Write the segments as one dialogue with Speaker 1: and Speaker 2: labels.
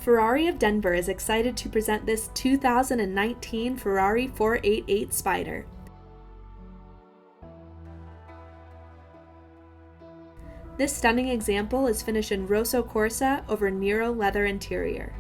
Speaker 1: Ferrari of Denver is excited to present this 2019 Ferrari 488 Spider. This stunning example is finished in Rosso Corsa over Nero leather interior.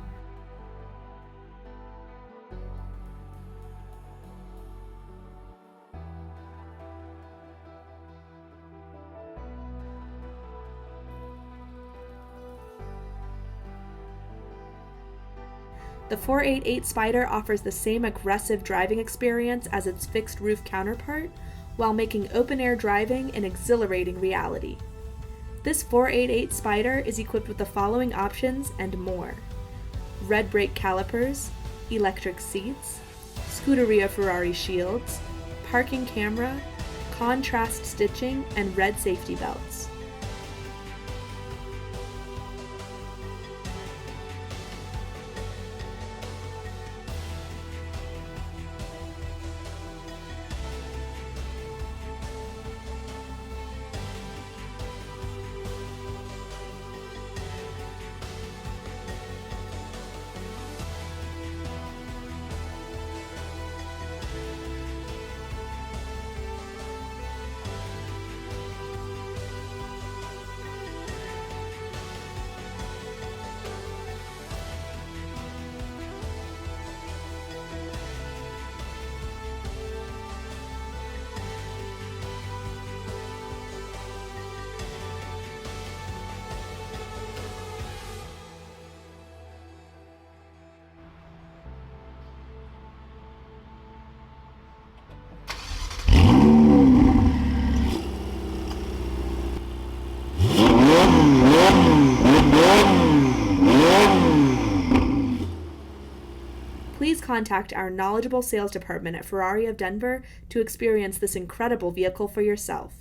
Speaker 1: The 488 Spider offers the same aggressive driving experience as its fixed roof counterpart, while making open-air driving an exhilarating reality. This 488 Spider is equipped with the following options and more: red brake calipers, electric seats, Scuderia Ferrari shields, parking camera, contrast stitching, and red safety belts. Please contact our knowledgeable sales department at Ferrari of Denver to experience this incredible vehicle for yourself.